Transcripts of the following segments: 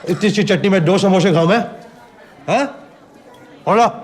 इतनी सी चटनी में 2 समोसे खाऊं मैं? हैं? और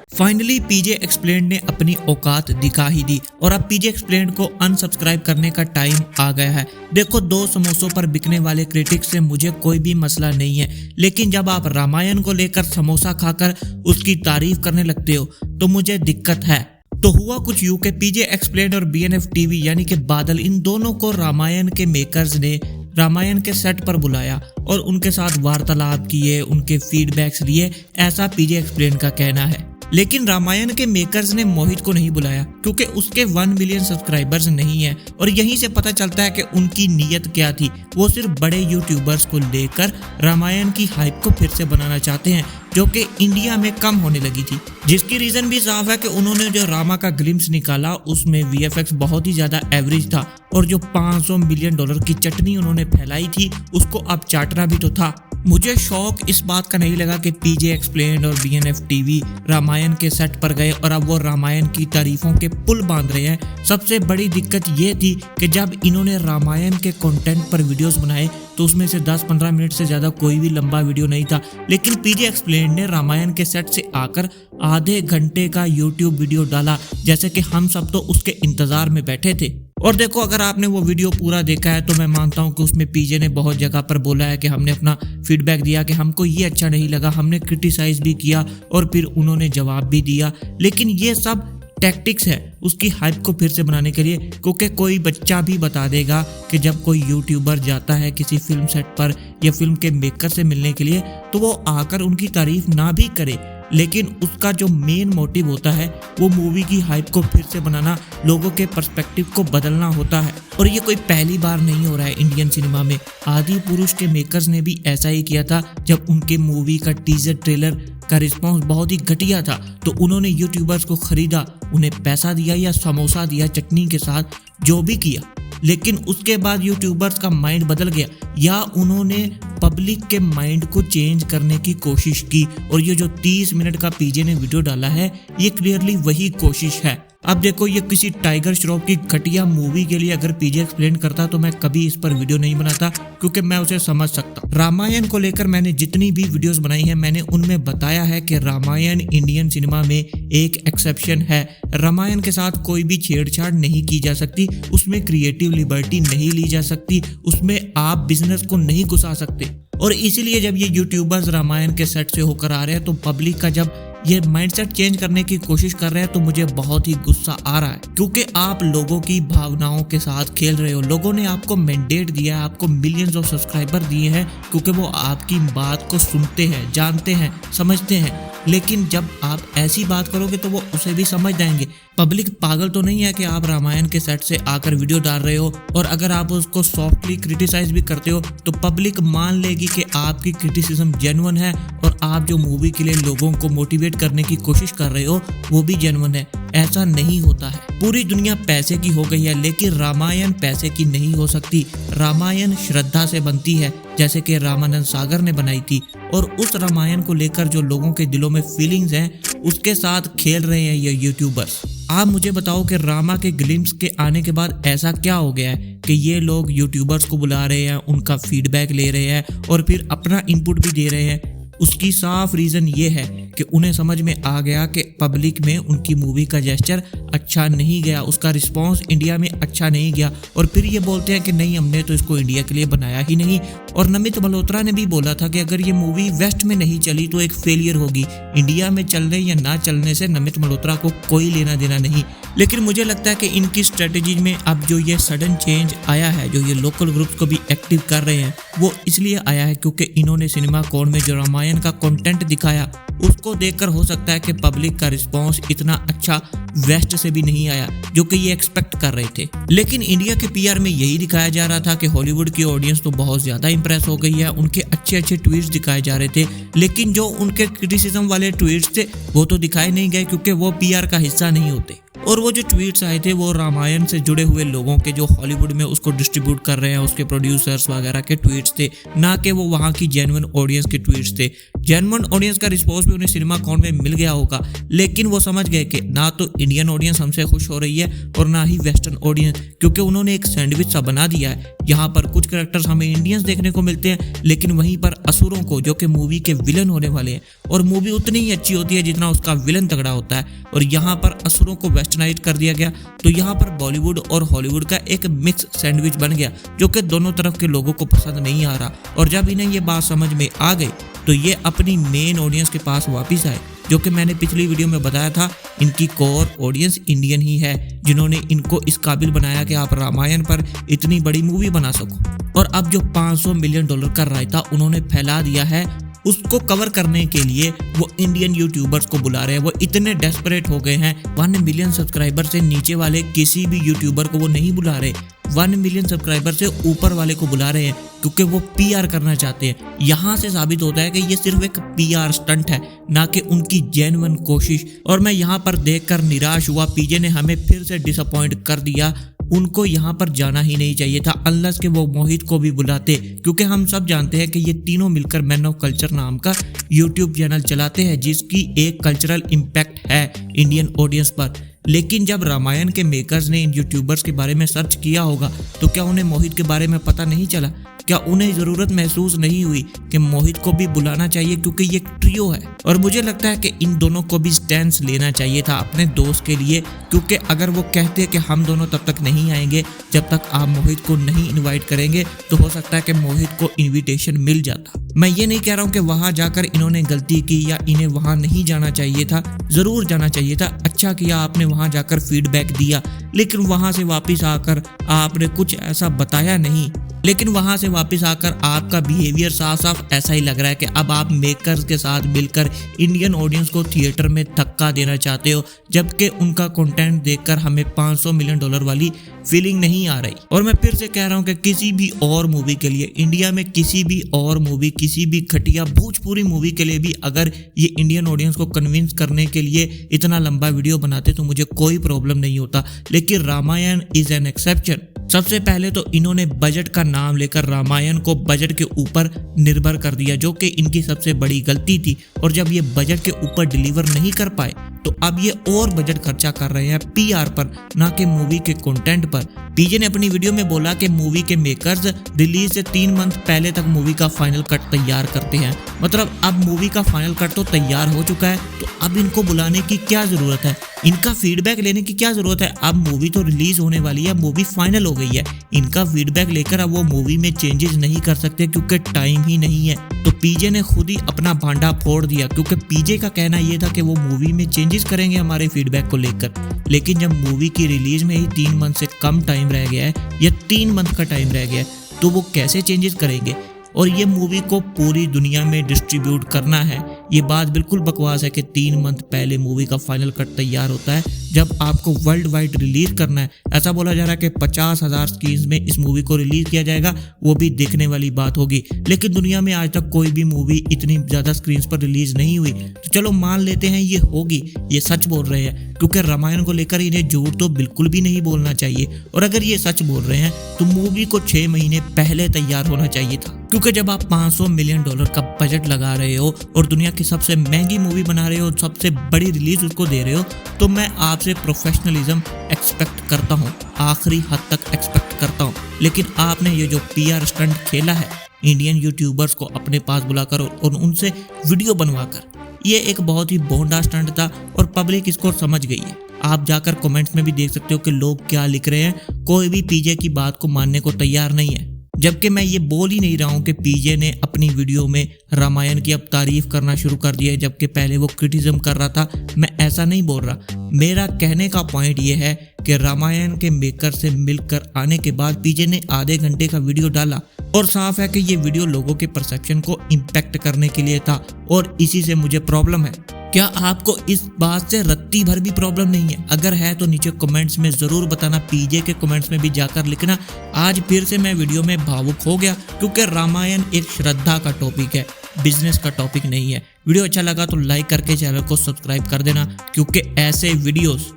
फाइनली पीजे एक्सप्लेन्ड ने अपनी औकात दिखा ही दी और अब पीजे एक्सप्लेन्ड को अनसब्सक्राइब करने का टाइम आ गया है। देखो, 2 समोसों पर बिकने वाले क्रिटिक्स से मुझे कोई भी मसला नहीं है, लेकिन जब आप रामायण को लेकर समोसा खाकर उसकी तारीफ करने लगते हो तो मुझे दिक्कत है। तो हुआ कुछ यूं कि पीजे एक्सप्लेन्ड और बीएनएफ टीवी यानी कि बादल, इन दोनों को रामायण के मेकर्स ने रामायण के सेट पर बुलाया और उनके साथ वार्तालाप किए, उनके फीडबैक्स लिए, ऐसा पीजे एक्सप्लेन्ड का कहना है। लेकिन रामायण के मेकर्स ने मोहित को नहीं बुलाया क्योंकि उसके 1 मिलियन सब्सक्राइबर्स नहीं है और यहीं से पता चलता है कि उनकी नीयत क्या थी। वो सिर्फ बड़े यूट्यूबर्स को लेकर रामायण की हाइप को फिर से बनाना चाहते हैं जो कि इंडिया में कम होने लगी थी, जिसकी रीजन भी साफ है कि उन्होंने जो रामा का ग्लिम्स निकाला उसमें वीएफएक्स बहुत ही ज्यादा एवरेज था और जो $500 मिलियन की चटनी उन्होंने फैलाई थी उसको अब चाटना भी तो था। मुझे शौक इस बात का नहीं लगा कि पीजे एक्सप्लेन्ड और बीएनएफ टीवी रामायण के सेट पर गए और अब वो रामायण की तारीफों के पुल बांध रहे हैं। सबसे बड़ी दिक्कत ये थी कि जब इन्होंने रामायण के कंटेंट पर वीडियोस बनाए तो उसमें से 10-15 मिनट से ज्यादा कोई भी लंबा वीडियो नहीं था, लेकिन पीजे एक्सप्लेन्ड ने रामायण के सेट से आकर आधे घंटे का यूट्यूब वीडियो डाला, जैसे कि हम सब तो उसके इंतजार में बैठे थे। और देखो, अगर आपने वो वीडियो पूरा देखा है तो मैं मानता हूँ कि उसमें पीजे ने बहुत जगह पर बोला है कि हमने अपना फीडबैक दिया कि हमको ये अच्छा नहीं लगा, हमने क्रिटिसाइज भी किया और फिर उन्होंने जवाब भी दिया। लेकिन ये सब टैक्टिक्स है उसकी हाइप को फिर से बनाने के लिए, क्योंकि कोई बच्चा भी बता देगा कि जब कोई यूट्यूबर जाता है किसी फिल्म सेट पर या फिल्म के मेकर से मिलने के लिए तो वो आकर उनकी तारीफ ना भी करे, लेकिन उसका जो मेन मोटिव होता है वो मूवी की हाइप को फिर से बनाना, लोगों के पर्सपेक्टिव को बदलना होता है। और ये कोई पहली बार नहीं हो रहा है इंडियन सिनेमा में। आदि पुरुष के मेकर्स ने भी ऐसा ही किया था। जब उनके मूवी का टीजर ट्रेलर का रिस्पांस बहुत ही घटिया था तो उन्होंने यूट्यूबर्स को खरीदा, उन्हें पैसा दिया या समोसा दिया चटनी के साथ, जो भी किया, लेकिन उसके बाद यूट्यूबर्स का माइंड बदल गया या उन्होंने पब्लिक के माइंड को चेंज करने की कोशिश की। और ये जो 30 मिनट का पीजे ने वीडियो डाला है ये क्लियरली वही कोशिश है। अब देखो, ये किसी टाइगर श्रॉफ की घटिया मूवी के लिए अगर पीजे एक्सप्लेन करता तो मैं कभी इस पर वीडियो नहीं बनाता, क्योंकि मैं उसे समझ सकता। रामायण को लेकर मैंने जितनी भी वीडियोस बनाई हैं मैंने उनमें बताया है कि रामायण इंडियन सिनेमा में एक एक्सेप्शन है। रामायण के साथ कोई भी छेड़छाड़ नहीं की जा सकती, उसमें क्रिएटिव लिबर्टी नहीं ली जा सकती, उसमें आप बिजनेस को नहीं घुसा सकते। और इसीलिए जब ये यूट्यूबर्स रामायण के सेट से होकर आ रहे हैं तो पब्लिक का जब ये माइंडसेट चेंज करने की कोशिश कर रहे हैं तो मुझे बहुत ही गुस्सा आ रहा है, क्योंकि आप लोगों की भावनाओं के साथ खेल रहे हो। लोगों ने आपको मैंडेट दिया है, आपको मिलियंस ऑफ सब्सक्राइबर दिए हैं क्योंकि वो आपकी बात को सुनते हैं, जानते हैं, समझते हैं। लेकिन जब आप ऐसी बात करोगे तो वो उसे भी समझ जाएंगे। पब्लिक पागल तो नहीं है कि आप रामायण के सेट से आकर वीडियो डाल रहे हो और अगर आप उसको सॉफ्टली क्रिटिसाइज भी करते हो तो पब्लिक मान लेगी कि आपकी क्रिटिसिज्म जेन्युइन है और आप जो मूवी के लिए लोगों को मोटिवेट करने की कोशिश कर रहे हो वो भी जेन्युइन है। ऐसा नहीं होता है। पूरी दुनिया पैसे की हो गई है, लेकिन रामायण पैसे की नहीं हो सकती। रामायण श्रद्धा से बनती है, जैसे कि रामानंद सागर ने बनाई थी, और उस रामायण को लेकर जो लोगों के दिलों में फीलिंग्स हैं उसके साथ खेल रहे हैं ये यूट्यूबर्स। आप मुझे बताओ कि रामा के ग्लिम्स के आने के बाद ऐसा क्या हो गया है कि ये लोग यूट्यूबर्स को बुला रहे हैं, उनका फीडबैक ले रहे हैं और फिर अपना इनपुट भी दे रहे हैं। उसकी साफ रीजन ये है कि उन्हें समझ में आ गया कि पब्लिक में उनकी मूवी का जेस्चर अच्छा नहीं गया, उसका रिस्पांस इंडिया में अच्छा नहीं गया, और फिर ये बोलते हैं कि नहीं हमने तो इसको इंडिया के लिए बनाया ही नहीं। और नमित मल्होत्रा ने भी बोला था कि अगर ये मूवी वेस्ट में नहीं चली तो एक फेलियर होगी। इंडिया में चलने या ना चलने से नमित मल्होत्रा को कोई लेना देना नहीं। लेकिन मुझे लगता है कि इनकी स्ट्रेटेजी में अब जो ये सडन चेंज आया है, जो ये लोकल ग्रुप्स को भी एक्टिव कर रहे हैं, वो इसलिए आया है क्योंकि इन्होंने सिनेमा कोड में जो रामायण का कंटेंट दिखाया उसको देखकर हो सकता है कि पब्लिक का रिस्पांस इतना अच्छा वेस्ट से भी नहीं आया जो कि ये एक्सपेक्ट कर रहे थे। लेकिन इंडिया के पीआर में यही दिखाया जा रहा था कि हॉलीवुड की ऑडियंस तो बहुत ज्यादा इंप्रेस हो गई है, उनके अच्छे अच्छे ट्वीट्स दिखाए जा रहे थे, लेकिन जो उनके क्रिटिसिज्म वाले ट्वीट्स थे वो तो दिखाए नहीं गए क्योंकि वो पीआर का हिस्सा नहीं होते। और वो जो ट्वीट्स आए थे वो रामायण से जुड़े हुए लोगों के जो हॉलीवुड में उसको डिस्ट्रीब्यूट कर रहे हैं उसके प्रोड्यूसर्स वगैरह के ट्वीट्स थे, ना कि वो वहाँ की जेन्युइन ऑडियंस के ट्वीट्स थे। जेन्युइन ऑडियंस का रिस्पॉन्स भी उन्हें सिनेमा कॉन में मिल गया होगा, लेकिन वो समझ गए कि ना तो इंडियन ऑडियंस हमसे खुश हो रही है और ना ही वेस्टर्न ऑडियंस, क्योंकि उन्होंने एक सैंडविच सा बना दिया है। यहाँ पर कुछ कैरेक्टर्स हमें इंडियंस देखने को मिलते हैं, लेकिन वहीं पर असुरों को, जो कि मूवी के विलन होने वाले हैं, और मूवी उतनी ही अच्छी होती है जितना उसका विलन तगड़ा होता है, और यहाँ पर असुरों को वेस्टर्नाइज कर दिया गया। तो यहाँ पर बॉलीवुड और हॉलीवुड का एक मिक्स सैंडविच बन गया, जो कि दोनों तरफ के लोगों को पसंद नहीं आ रहा। और जब इन्हें ये बात समझ में आ गई तो ये अपनी मेन ऑडियंस के पास वापस आए, जो कि मैंने पिछली वीडियो में बताया था। इनकी कोर ऑडियंस इंडियन ही है, जिन्होंने इनको इस काबिल बनाया कि आप रामायण पर इतनी बड़ी मूवी बना सको। और अब जो $500 मिलियन का रायता उन्होंने फैला दिया है, उसको कवर करने के लिए वो इंडियन यूट्यूबर्स को बुला रहे हैं। वो इतने डेस्परेट हो गए हैं, 1 मिलियन सब्सक्राइबर से नीचे वाले किसी भी यूट्यूबर को वो नहीं बुला रहे, 1 मिलियन सब्सक्राइबर से ऊपर वाले को बुला रहे हैं, क्योंकि वो PR करना चाहते हैं। यहाँ से साबित होता है कि ये सिर्फ एक PR स्टंट है, ना कि उनकी जेन्युइन कोशिश। और मैं यहाँ पर देखकर निराश हुआ, पीजे ने हमें फिर से डिसअपॉइंट कर दिया। उनको यहाँ पर जाना ही नहीं चाहिए था, अनलेस के वो मोहित को भी बुलाते, क्योंकि हम सब जानते हैं कि ये तीनों मिलकर मैन ऑफ कल्चर नाम का यूट्यूब चैनल चलाते हैं, जिसकी एक कल्चरल इम्पैक्ट है इंडियन ऑडियंस पर। लेकिन जब रामायण के मेकर्स ने इन यूट्यूबर्स के बारे में सर्च किया होगा, तो क्या उन्हें मोहित के बारे में पता नहीं चला? क्या उन्हें ज़रूरत महसूस नहीं हुई कि मोहित को भी बुलाना चाहिए, क्योंकि ये ट्रियो है? और मुझे लगता है कि इन दोनों को भी स्टैंड लेना चाहिए था अपने दोस्त के लिए, क्योंकि अगर वो कहते कि हम दोनों तब तक नहीं आएंगे जब तक आप मोहित को नहीं इनवाइट करेंगे, तो हो सकता है कि मोहित को इनविटेशन मिल जाता। मैं ये नहीं कह रहा हूँ कि वहाँ जाकर इन्होंने गलती की या इन्हें वहाँ नहीं जाना चाहिए था, ज़रूर जाना चाहिए था। अच्छा किया आपने वहाँ जाकर फीडबैक दिया, लेकिन वहाँ से वापस आकर आपने कुछ ऐसा बताया नहीं। लेकिन वहां से वापस आकर आपका बिहेवियर साफ साफ ऐसा ही लग रहा है कि अब आप मेकर्स के साथ मिलकर इंडियन ऑडियंस को थिएटर में धक्का देना चाहते हो, जबकि उनका कंटेंट देखकर हमें $500 मिलियन वाली फीलिंग नहीं आ रही। और मैं फिर से कह रहा हूं कि किसी भी और मूवी के लिए, इंडिया में किसी भी और मूवी, किसी भी घटिया भोजपुरी मूवी के लिए भी अगर ये इंडियन ऑडियंस को कन्विंस करने के लिए इतना लंबा वीडियो बनाते तो मुझे कोई प्रॉब्लम नहीं होता, लेकिन रामायण इज एन एक्सेप्शन। सबसे पहले तो इन्होंने बजट का नाम लेकर रामायण को बजट के ऊपर निर्भर कर दिया, जो कि इनकी सबसे बड़ी गलती थी। और जब ये बजट के ऊपर डिलीवर नहीं कर पाए, तो अब ये और बजट खर्चा कर रहे हैं PR पर, ना कि मूवी के कंटेंट पर। पीजे ने अपनी वीडियो में बोला कि मूवी के मेकर्स रिलीज से 3 मंथ पहले तक मूवी का फाइनल कट तैयार करते हैं। मतलब अब मूवी का फाइनल कट तो तैयार हो चुका है, तो अब इनको बुलाने की क्या जरूरत है, इनका फीडबैक लेने की क्या जरूरत है? अब मूवी तो रिलीज होने वाली है, मूवी फाइनल हो गई है, इनका फीडबैक लेकर अब वो मूवी में चेंजेस नहीं कर सकते, क्योंकि टाइम ही नहीं है। तो पीजे ने खुद ही अपना भांडा फोड़ दिया, क्योंकि पीजे का कहना ये था कि वो मूवी में चेंजेस करेंगे हमारे फीडबैक को लेकर। लेकिन जब मूवी की रिलीज में ही 3 मंथ से कम टाइम रह गया है, या 3 मंथ का टाइम रह गया है, तो वो कैसे चेंजेस करेंगे? और ये मूवी को पूरी दुनिया में डिस्ट्रीब्यूट करना है, ये बात बिल्कुल बकवास है कि 3 मंथ पहले मूवी का फाइनल कट तैयार होता है, जब आपको वर्ल्ड वाइड रिलीज करना है। ऐसा बोला जा रहा है कि 50,000 स्क्रीन में इस मूवी को रिलीज किया जाएगा, वो भी देखने वाली बात होगी। लेकिन दुनिया में आज तक कोई भी मूवी इतनी ज़्यादा स्क्रीन पर रिलीज नहीं हुई, तो चलो मान लेते हैं ये होगी, ये सच बोल रहे हैं, क्योंकि रामायण को लेकर इन्हें झूठ तो बिल्कुल भी नहीं बोलना चाहिए। और अगर ये सच बोल रहे हैं तो मूवी को 6 महीने पहले तैयार होना चाहिए था, क्योंकि जब आप $500 मिलियन का बजट लगा रहे हो और दुनिया की सबसे महंगी मूवी बना रहे हो, सबसे बड़ी रिलीज उसको दे रहे हो, तो मैं आपसे प्रोफेशनलिज्म एक्सपेक्ट करता हूँ, आखिरी हद तक एक्सपेक्ट करता हूँ। लेकिन आपने ये जो PR स्टंट खेला है इंडियन यूट्यूबर्स को अपने पास बुलाकर और उनसे वीडियो बनवाकर, ये एक बहुत ही भोंडा स्टंट था और पब्लिक इसको समझ गई है। आप जाकर कमेंट्स में भी देख सकते हो कि लोग क्या लिख रहे हैं, कोई भी पीजे की बात को मानने को तैयार नहीं है। जबकि मैं ये बोल ही नहीं रहा हूँ कि पीजे ने अपनी वीडियो में रामायण की अब तारीफ करना शुरू कर दिया है, जबकि पहले वो क्रिटिसिज्म कर रहा था। मैं ऐसा नहीं बोल रहा, मेरा कहने का पॉइंट ये है कि रामायण के मेकर से मिलकर आने के बाद पीजे ने आधे घंटे का वीडियो डाला, और साफ है कि ये वीडियो लोगों के परसेप्शन को इम्पैक्ट करने के लिए था, और इसी से मुझे प्रॉब्लम है। क्या आपको इस बात से रत्ती भर भी प्रॉब्लम नहीं है? अगर है तो नीचे कमेंट्स में ज़रूर बताना, पीजे के कमेंट्स में भी जाकर लिखना। आज फिर से मैं वीडियो में भावुक हो गया, क्योंकि रामायण एक श्रद्धा का टॉपिक है, बिजनेस का टॉपिक नहीं है। वीडियो अच्छा लगा तो लाइक करके चैनल को सब्सक्राइब कर देना, क्योंकि ऐसे वीडियोस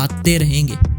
बताते रहेंगे।